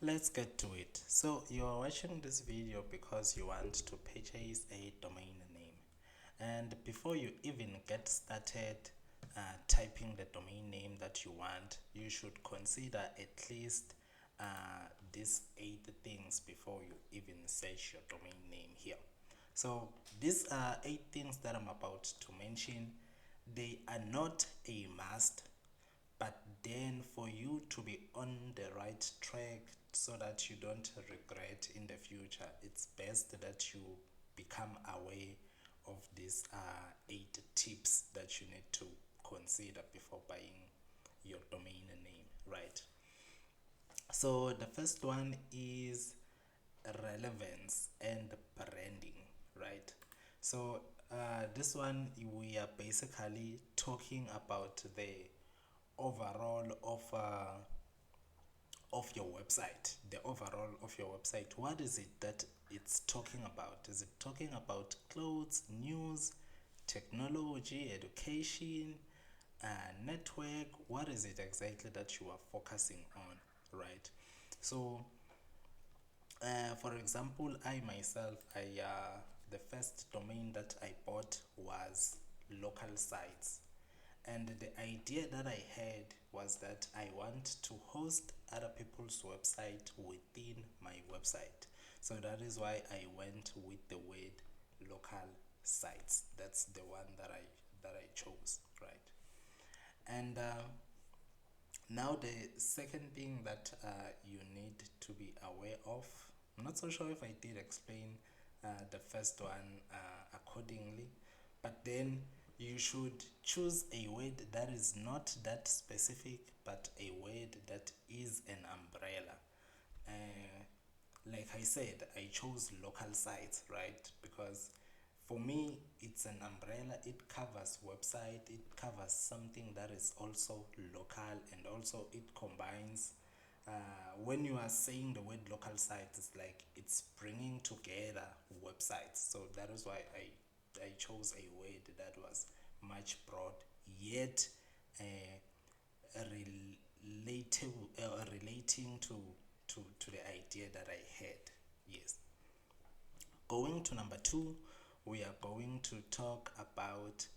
Let's get to it. So you are watching this video because you want to purchase a domain name, and before you even get started typing the domain name that you want, you should consider at least these 8 things before you even search your domain name here. So these are 8 things that I'm about to mention. They are not a must, but then for you to be on the right track so that you don't regret in the future, it's best that you become aware of these 8 tips that you need to consider before buying your domain name, right? So the first one is relevance and branding, right? So this one, we are basically talking about the overall of your website, the overall of your website. What is it that it's talking about? Is it talking about clothes, news, technology, education, network? What is it exactly that you are focusing on, right? So for example, I myself, the first domain that I bought was local sites, and the idea that I had was that I want to host other people's website within my website. So that is why I went with the word local sites. That's the one that I chose, right? And now the second thing that you need to be aware of. I'm not so sure if I did explain the first one accordingly, but then you should choose a word that is not that specific, but a word that is an umbrella. Like I said, I chose local sites, right? Because for me, it's an umbrella. It covers website, it covers something that is also local, and also it combines. When you are saying the word local site, it's like it's bringing together websites. So that is why I chose a word that was much broad, yet relating to the idea that I had. Yes. Going to number two, we are going to talk about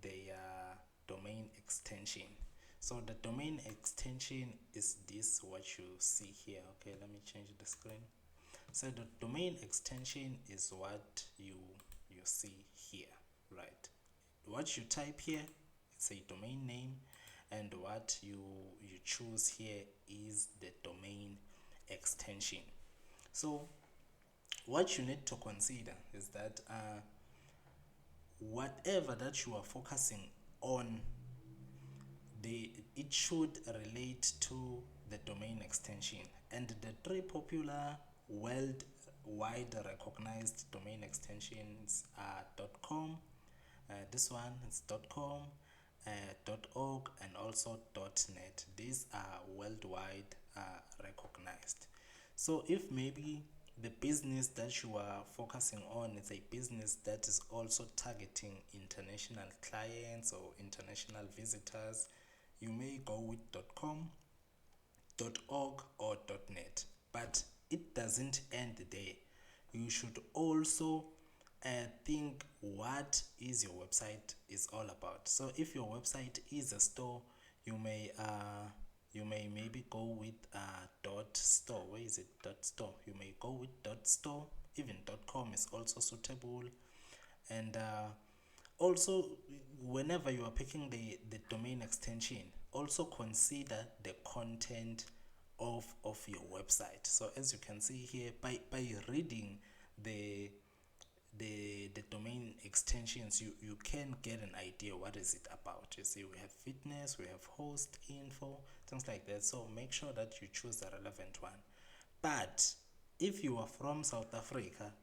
the domain extension. So the domain extension is this what you see here. Okay, let me change the screen. So the domain extension is what you see here, right? What you type here, it's a domain name, and what you choose here is the domain extension. So what you need to consider is that whatever that you are focusing on, it should relate to the domain extension. And the three popular worldwide recognized domain extensions are .com, this one is .com, .org, and also .net. These are worldwide recognized. So if maybe the business that you are focusing on is a business that is also targeting international clients or international visitors, you may go with .com, .org, or .net. But it doesn't end there. You should also think what is your website is all about. So if your website is a store, you may maybe go with dot store. Where is it? Dot store. You may go with dot store. Even .com is also suitable. And also, whenever you are picking the domain extension, also consider the content of your website. So as you can see here, by reading the the domain extensions, you can get an idea what is it about. You see, we have fitness, we have host info, things like that. So make sure that you choose the relevant one. But if you are from South Africa,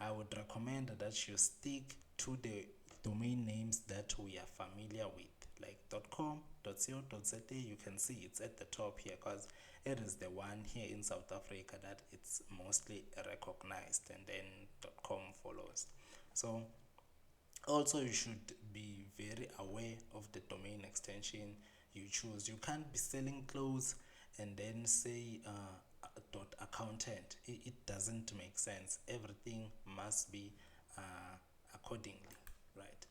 I would recommend that you stick to the domain names that we are familiar with, like .com, .co.za. You can see it's at the top here because it is the one here in South Africa that it's mostly recognized, and then .com follows. So also you should be very aware of the domain extension you choose. You can't be selling clothes and then say content. It doesn't make sense. Everything must be accordingly, right?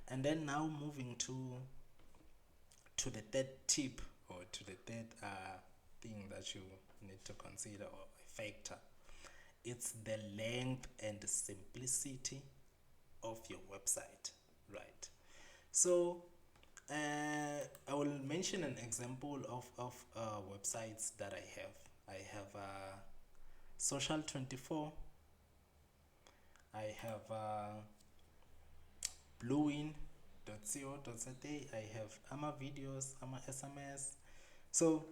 And then now moving to the third tip, or to the third thing that you need to consider, or a factor. It's the length and simplicity of your website, right? So I will mention an example of websites that I have. I have Social24. I have bluewin.co.za. I have ama videos, ama SMS. So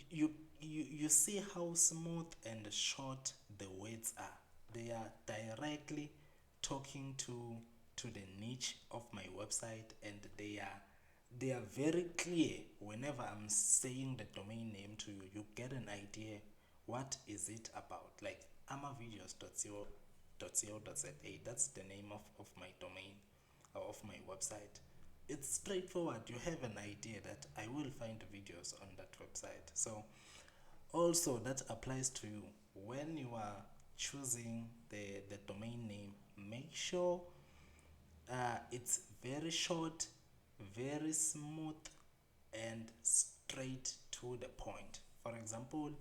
you you see how smooth and short the words are. They are directly talking to the niche of my website, and they are very clear. Whenever I'm saying the domain name to you, you get an idea what is it about. Like amavideos.co.za, that's the name of my domain, or of my website. It's straightforward. You have an idea that I will find videos on that website. So also that applies to you. When you are choosing the domain name, make sure it's very short, very smooth, and straight to the point. For example,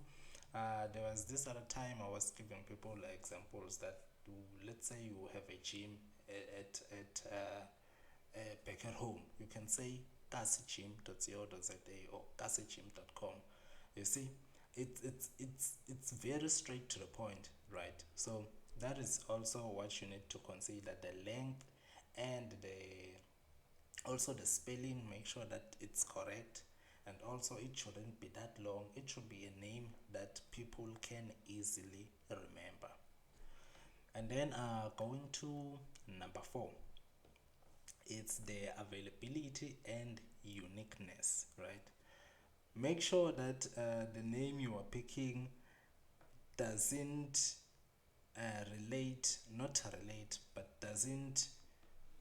there was this other time I was giving people examples that, let's say you have a gym back at home. You can say kassigym.co.za or kassigym.com. You see, it's very straight to the point, right? So that is also what you need to consider: the length and the spelling. Make sure that it's correct, and also it shouldn't be that long. It should be a name that people can easily remember. And then going to number 4, it's the availability and uniqueness, right? Make sure that the name you are picking doesn't but doesn't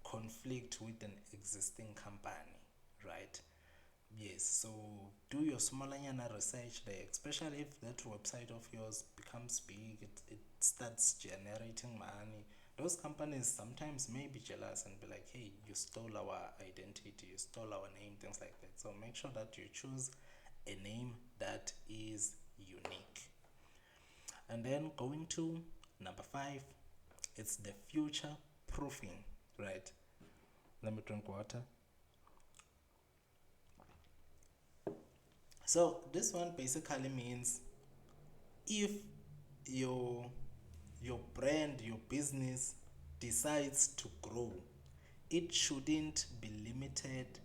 conflict with an existing company, right? Yes, so do your smallanyana research there, especially if that website of yours becomes big, it starts generating money. Those companies sometimes may be jealous and be like, hey, you stole our identity, you stole our name, things like that. So make sure that you choose a name that is unique. And then going to number 5, it's the future proofing, right? Let me drink water. So this one basically means if your brand, your business decides to grow, it shouldn't be limited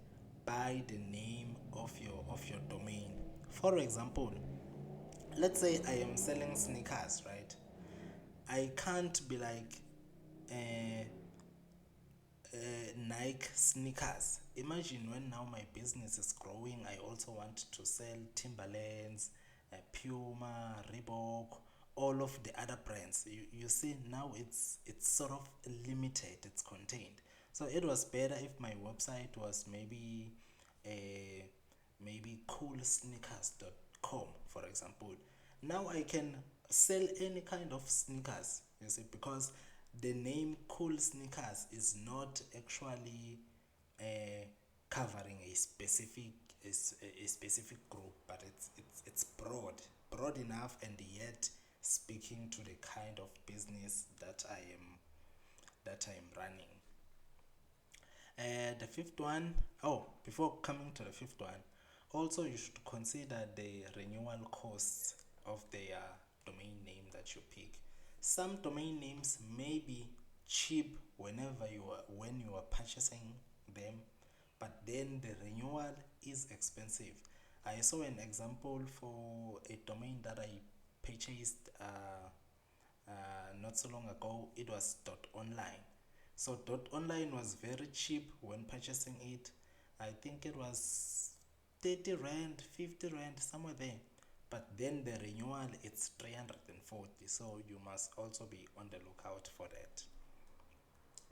by the name of your domain. For example, let's say I am selling sneakers, right? I can't be like uh, Nike sneakers. Imagine when now my business is growing, I also want to sell Timberlands, Puma, Reebok, all of the other brands. You see, now it's sort of limited, it's contained. So it was better if my website was maybe coolsneakers.com, for example. Now I can sell any kind of sneakers, you see, because the name Cool Sneakers is not actually covering a specific group, but it's broad enough, and yet speaking to the kind of business that I am running. The fifth one, before coming to the fifth one, also you should consider the renewal costs of the domain name that you pick. Some domain names may be cheap when you are purchasing them, but then the renewal is expensive. I saw an example for a domain that I purchased not so long ago. It was .online. So .online was very cheap when purchasing it. I think it was 30 rand, 50 rand, somewhere there. But then the renewal, it's 340. So you must also be on the lookout for that.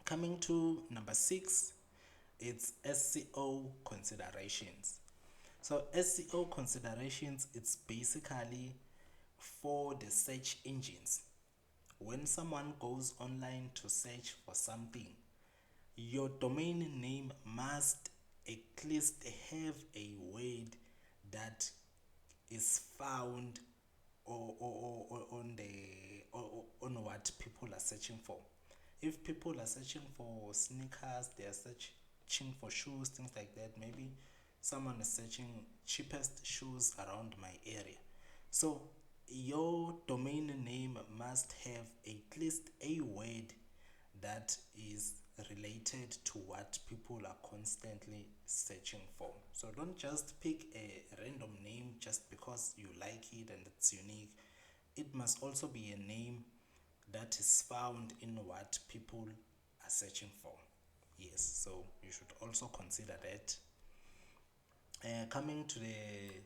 Coming to number 6, it's SEO considerations. So SEO considerations, it's basically for the search engines. When someone goes online to search for something, your domain name must at least have a word that is found or on the on what people are searching for. If people are searching for sneakers, they are searching for shoes, things like that. Maybe someone is searching cheapest shoes around my area. So your domain name must have at least a word that is related to what people are constantly searching for. So don't just pick a random name just because you like it and it's unique. It must also be a name that is found in what people are searching for. Yes, so you should also consider that. Coming to the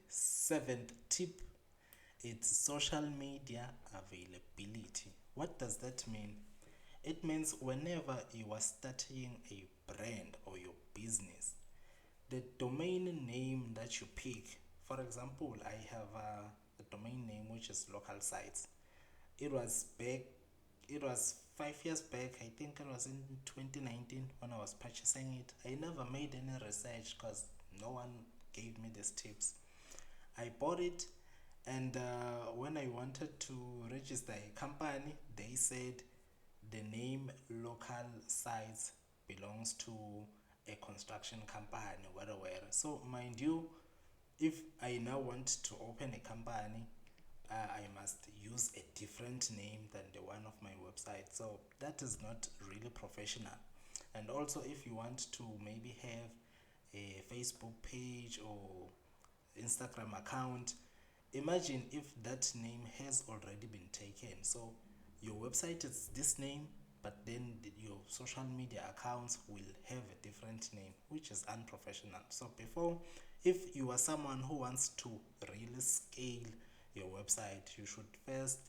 seventh tip, it's social media availability. What does that mean? It means whenever you are starting a brand or your business, the domain name that you pick, for example, I have a domain name which is local sites. It was 5 years back. I think it was in 2019 when I was purchasing it. I never made any research because no one gave me these tips. I bought it, and when I wanted to register a company, they said the name local sites belongs to a construction company, whatever. So mind you, if I now want to open a company, I must use a different name than the one of my website. So that is not really professional. And also, if you want to maybe have a Facebook page or Instagram account, imagine if that name has already been taken. So your website is this name, but then your social media accounts will have a different name, which is unprofessional. So before, if you are someone who wants to really scale your website, you should first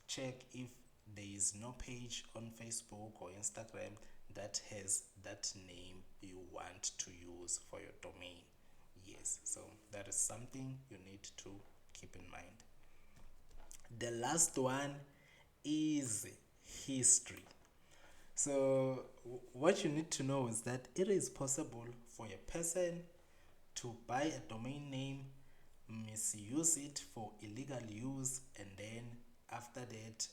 check if there is no page on Facebook or Instagram that has that name you want to use for your domain. Yes, so that is something you need to keep in mind. The last one is history. So what you need to know is that it is possible for a person to buy a domain name, misuse it for illegal use, and then after that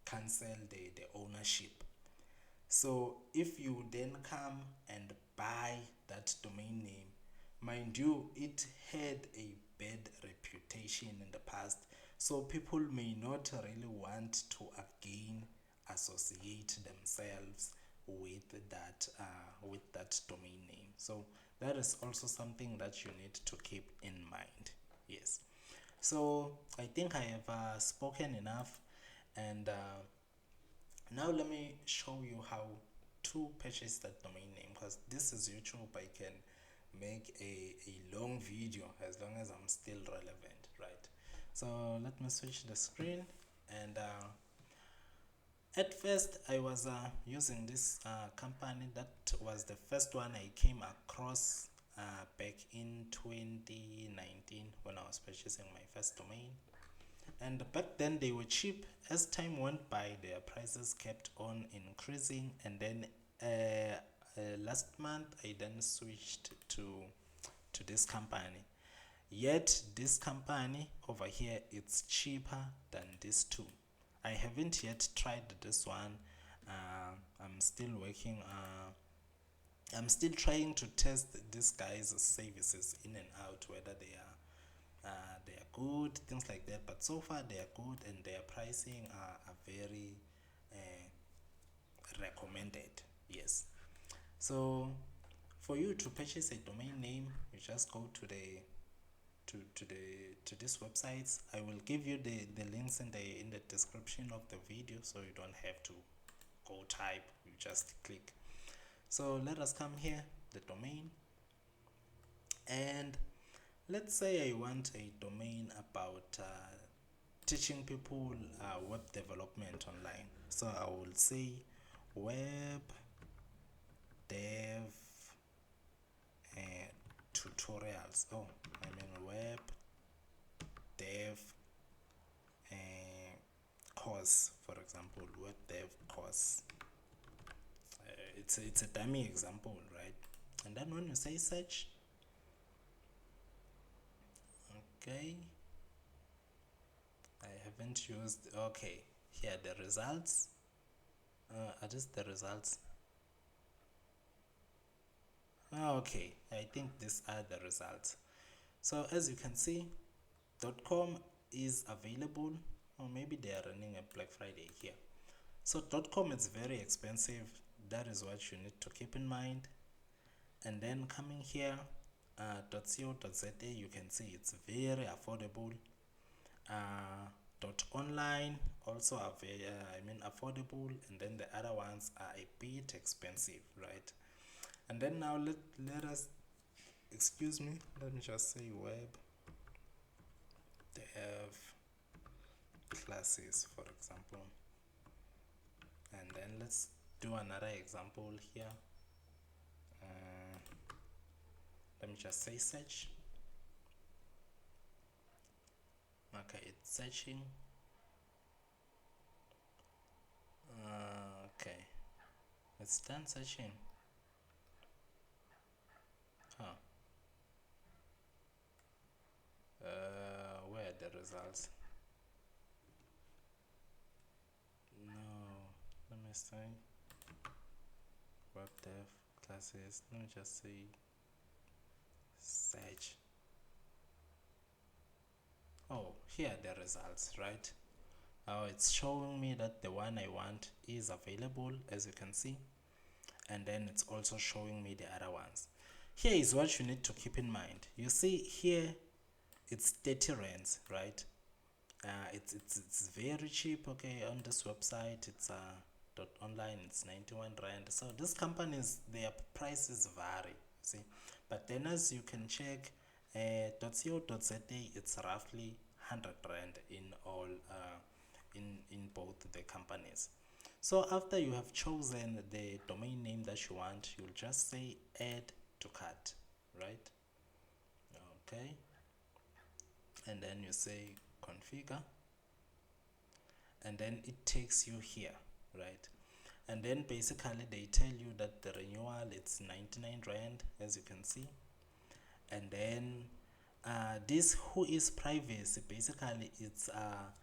cancel the ownership. So if you then come and buy that domain name, mind you, it had a bad reputation in the past, so people may not really want to again associate themselves with that domain name. So that is also something that you need to keep in mind. Yes. So I think I have spoken enough, and now let me show you how to purchase that domain name, because this is YouTube. I can make a long video as long as I'm still relevant, right? So let me switch the screen, and at first I was using this company. That was the first one I came across back in 2019 when I was purchasing my first domain. And back then they were cheap. As time went by, their prices kept on increasing, and then last month I then switched to this company. Yet this company over here, it's cheaper than these two. I haven't yet tried this one. I'm still working. I'm still trying to test these guys' services in and out, whether they are good, things like that. But so far they are good, and their pricing are very recommended. Yes. So for you to purchase a domain name, you just go to this websites. I will give you the links in the description of the video, so you don't have to go type, you just click. So let us come here, the domain, and let's say I want a domain about teaching people web development online. So I will say web dev tutorials. Oh, I mean web dev course, for example, web dev course. It's a dummy example, right? And then when you say search, okay, I haven't used, okay, here the results. Are these the results? Okay, I think these are the results. So as you can see, .com is available, or maybe they are running a Black Friday here. So .com is very expensive. That is what you need to keep in mind. And then coming here, .co.za, you can see it's very affordable. .online also are very, affordable, and then the other ones are a bit expensive, right? And then now let us, excuse me, let me just say web dev classes, for example. And then let's do another example here. Let me just say search. Okay, it's searching. Okay, it's done searching. Where are the results? No, let me say web dev classes. Let me just say search. Oh, here are the results, right? It's showing me that the one I want is available, as you can see, and then it's also showing me the other ones. Here is what you need to keep in mind. You see here, it's 30 rands, right? It's very cheap. Okay, on this website, it's .online, it's 91 rand. So these companies, their prices vary, see. But then as you can check, .co.za, it's roughly 100 rand in all in both the companies. So after you have chosen the domain name that you want, you'll just say add to cart, right? Okay, and then you say configure, and then it takes you here, right? And then basically they tell you that the renewal, it's 99 rand, as you can see. And then this who is privacy, basically it's a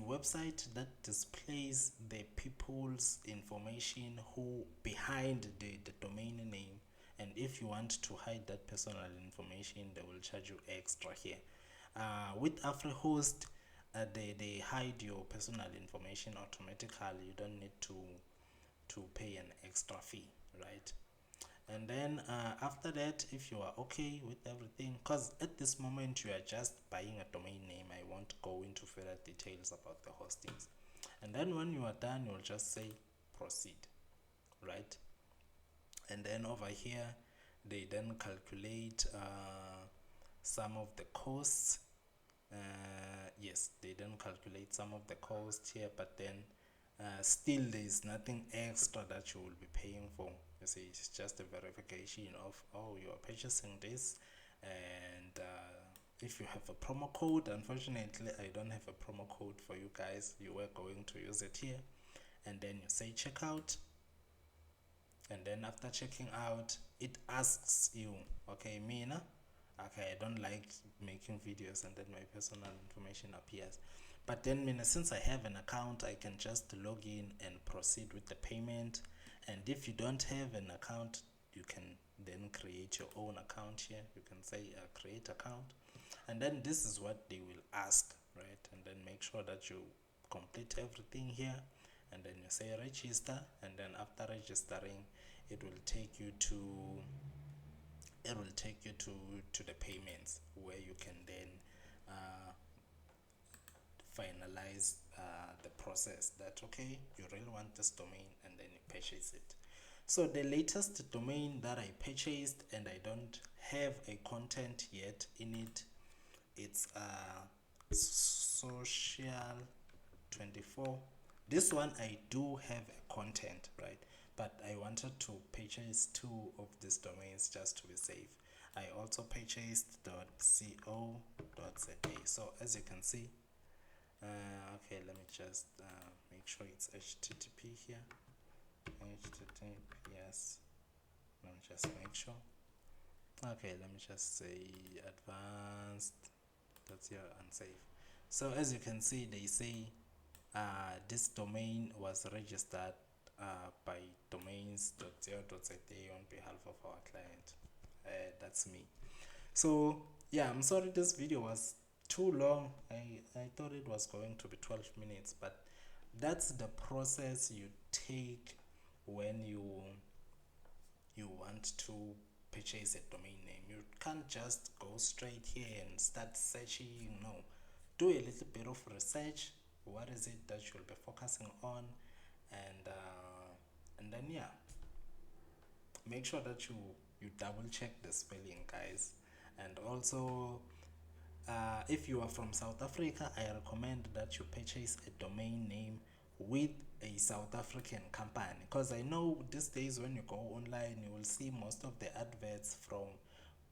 website that displays the people's information who behind the domain name, and if you want to hide that personal information, they will charge you extra here. With AfriHost, they hide your personal information automatically. You don't need to pay an extra fee, right? And then after that, if you are okay with everything, because at this moment you are just buying a domain name, I won't go into further details about the hostings. And then when you are done, you'll just say proceed, right? And then over here they then calculate some of the costs. Yes, they then calculate some of the costs here, but then still there is nothing extra that you will be paying for. You see, it's just a verification of, oh, you are purchasing this. And if you have a promo code, unfortunately I don't have a promo code for you guys. You were going to use it here, and then you say checkout. And then after checking out, it asks you, okay, Mina, okay, I don't like making videos and then my personal information appears. But then, Mina, since I have an account, I can just log in and proceed with the payment. And if you don't have an account, you can then create your own account here. You can say create account. And then this is what they will ask, right? And then make sure that you complete everything here. And then you say register. And then after registering, it will take you to the payments, where you can then finalize the process that, okay, you really want this domain, and then you purchase it. So the latest domain that I purchased, and I don't have a content yet in it, it's social24. This one I do have a content, right? But I wanted to purchase 2 of these domains just to be safe. I also purchased .co.za. So as you can see, Okay, let me just make sure it's HTTP here. HTTP, yes. Let me just make sure. Okay, let me just say advanced. That's here unsafe. So as you can see, they say this domain was registered by domains.co.za on behalf of our client. That's me. So yeah, I'm sorry this video was too long. I thought it was going to be 12 minutes, but that's the process you take when you want to purchase a domain name. You can't just go straight here and start searching. No, do a little bit of research. What is it that you'll be focusing on, and then yeah, make sure that you double check the spelling, guys. And also, if you are from South Africa, I recommend that you purchase a domain name with a South African company, because I know these days when you go online you will see most of the adverts from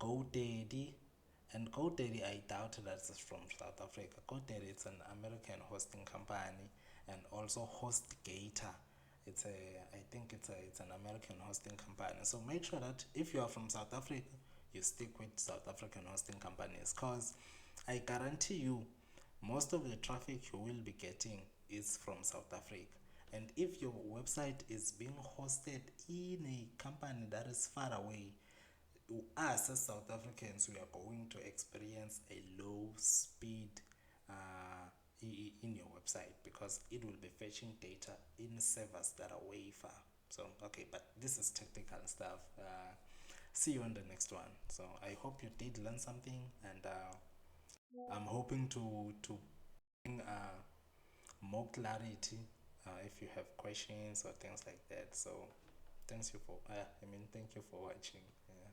GoDaddy, and GoDaddy I doubt that it's from South Africa. GoDaddy it's an American hosting company, and also HostGator. I think it's an American hosting company. So make sure that if you are from South Africa, you stick with South African hosting companies, because I guarantee you most of the traffic you will be getting is from South Africa. And if your website is being hosted in a company that is far away, us as South Africans, we are going to experience a low speed in your website, because it will be fetching data in servers that are way far. So okay, but this is technical stuff. See you on the next one. So I hope you did learn something, and I'm hoping to bring more clarity if you have questions or things like that. So thank you for watching. Yeah.